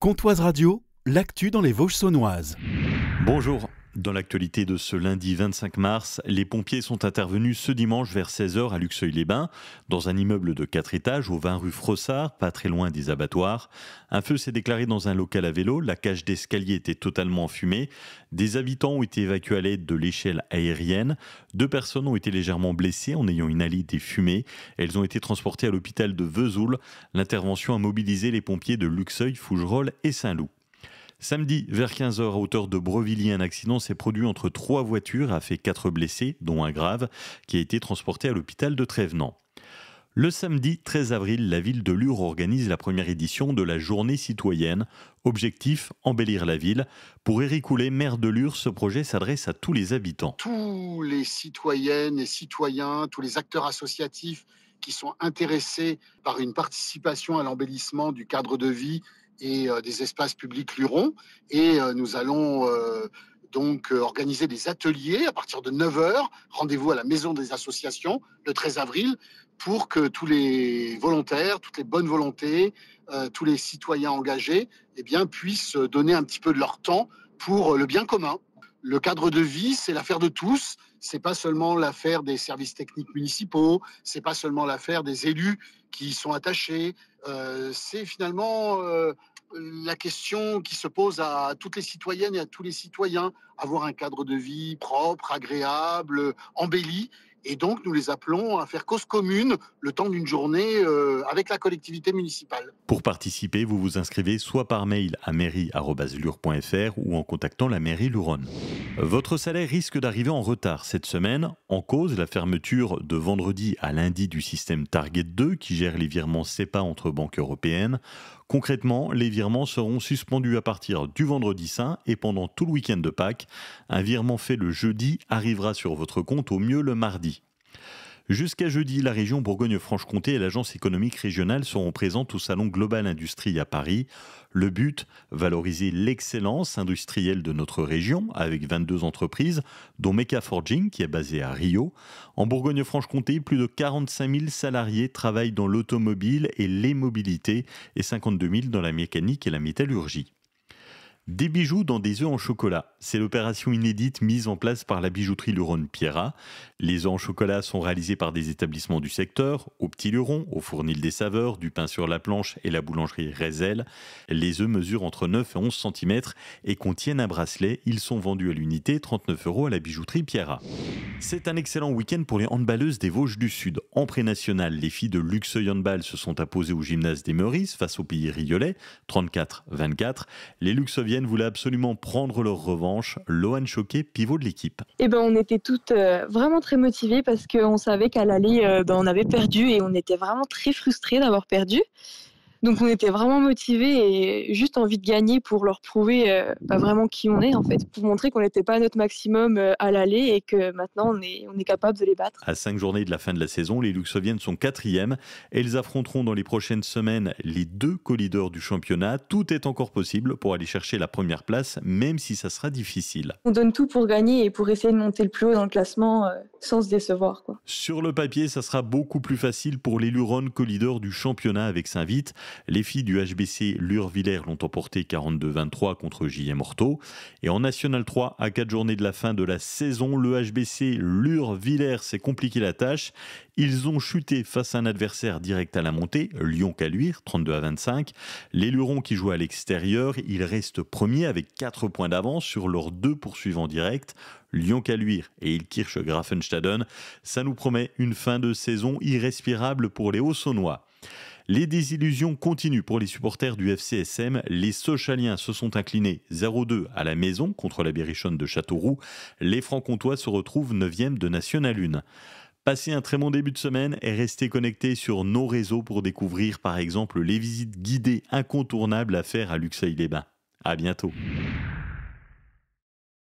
Comtoise Radio, l'actu dans les Vosges saunoises. Bonjour. Dans l'actualité de ce lundi 25 mars, les pompiers sont intervenus ce dimanche vers 16h à Luxeuil-les-Bains, dans un immeuble de 4 étages au 20 rue Frossard, pas très loin des abattoirs. Un feu s'est déclaré dans un local à vélo, la cage d'escalier était totalement enfumée. Des habitants ont été évacués à l'aide de l'échelle aérienne. 2 personnes ont été légèrement blessées en ayant inhalé des fumées. Elles ont été transportées à l'hôpital de Vesoul. L'intervention a mobilisé les pompiers de Luxeuil, Fougerolles et Saint-Loup. Samedi, vers 15h, à hauteur de Brevilly, un accident s'est produit entre 3 voitures et a fait 4 blessés, dont un grave, qui a été transporté à l'hôpital de Trévenans. Le samedi 13 avril, la ville de Lure organise la première édition de la journée citoyenne. Objectif, embellir la ville. Pour Éric Houlet, maire de Lure, ce projet s'adresse à tous les habitants. Tous les citoyennes et citoyens, tous les acteurs associatifs qui sont intéressés par une participation à l'embellissement du cadre de vie et des espaces publics lurons. Et nous allons donc organiser des ateliers à partir de 9h. Rendez-vous à la Maison des Associations le 13 avril pour que tous les volontaires, toutes les bonnes volontés, tous les citoyens engagés puissent donner un petit peu de leur temps pour le bien commun. Le cadre de vie, c'est l'affaire de tous. C'est pas seulement l'affaire des services techniques municipaux, c'est pas seulement l'affaire des élus qui y sont attachés. C'est finalement la question qui se pose à toutes les citoyennes et à tous les citoyens. Avoir un cadre de vie propre, agréable, embelli. Et donc, nous les appelons à faire cause commune le temps d'une journée avec la collectivité municipale. Pour participer, vous vous inscrivez soit par mail à mairie@lure.fr ou en contactant la mairie Luronne. Votre salaire risque d'arriver en retard cette semaine. En cause, la fermeture de vendredi à lundi du système Target 2 qui gère les virements SEPA entre banques européennes. Concrètement, les virements seront suspendus à partir du vendredi saint et pendant tout le week-end de Pâques. Un virement fait le jeudi arrivera sur votre compte au mieux le mardi. Jusqu'à jeudi, la région Bourgogne-Franche-Comté et l'Agence économique régionale seront présentes au Salon Global Industrie à Paris. Le but, valoriser l'excellence industrielle de notre région avec 22 entreprises, dont Meka Forging qui est basée à Rio. En Bourgogne-Franche-Comté, plus de 45 000 salariés travaillent dans l'automobile et les mobilités et 52 000 dans la mécanique et la métallurgie. Des bijoux dans des œufs en chocolat. C'est l'opération inédite mise en place par la bijouterie Luronne Pierrat. Les œufs en chocolat sont réalisés par des établissements du secteur, au Petit Luron, au Fournil des Saveurs, du Pain sur la Planche et la boulangerie Rezel. Les œufs mesurent entre 9 et 11 cm et contiennent un bracelet. Ils sont vendus à l'unité, 39 € à la bijouterie Pierrat. C'est un excellent week-end pour les handballeuses des Vosges du Sud. En pré-national, les filles de Luxeuil Handball se sont imposées au gymnase des Meurices face au pays riolais, 34-24. Les Luxeuviennes voulaient absolument prendre leur revanche. Loane Choquet, pivot de l'équipe. On était toutes vraiment très motivées parce qu'on savait qu'à l'aller, on avait perdu et on était vraiment très frustrés d'avoir perdu. Donc on était vraiment motivés et juste envie de gagner pour leur prouver vraiment qui on est en fait, pour montrer qu'on n'était pas à notre maximum à l'aller et que maintenant on est capable de les battre. À 5 journées de la fin de la saison, les Luxeuviennes sont 4e. Elles affronteront dans les prochaines semaines les 2 co-leaders du championnat. Tout est encore possible pour aller chercher la première place, même si ça sera difficile. On donne tout pour gagner et pour essayer de monter le plus haut dans le classement sans se décevoir, quoi. Sur le papier, ça sera beaucoup plus facile pour les Luronnes co-leaders du championnat avec Saint-Vite. Les filles du HBC Lure-Villers l'ont emporté 42-23 contre JM Orto. Et en National 3, à 4 journées de la fin de la saison, le HBC Lure-Villers s'est compliqué la tâche. Ils ont chuté face à un adversaire direct à la montée, Lyon-Caluire, 32-25. Les Lurons qui jouent à l'extérieur, ils restent premiers avec 4 points d'avance sur leurs 2 poursuivants directs. Lyon-Caluire et Ilkirch Grafenstaden, ça nous promet une fin de saison irrespirable pour les Hauts-Saunois. Les désillusions continuent pour les supporters du FCSM. Les Sochaliens se sont inclinés 0-2 à la maison contre la Berrichonne de Châteauroux. Les Franc-Comtois se retrouvent 9e de National 1. Passez un très bon début de semaine et restez connectés sur nos réseaux pour découvrir par exemple les visites guidées incontournables à faire à Luxeuil-les-Bains. À bientôt.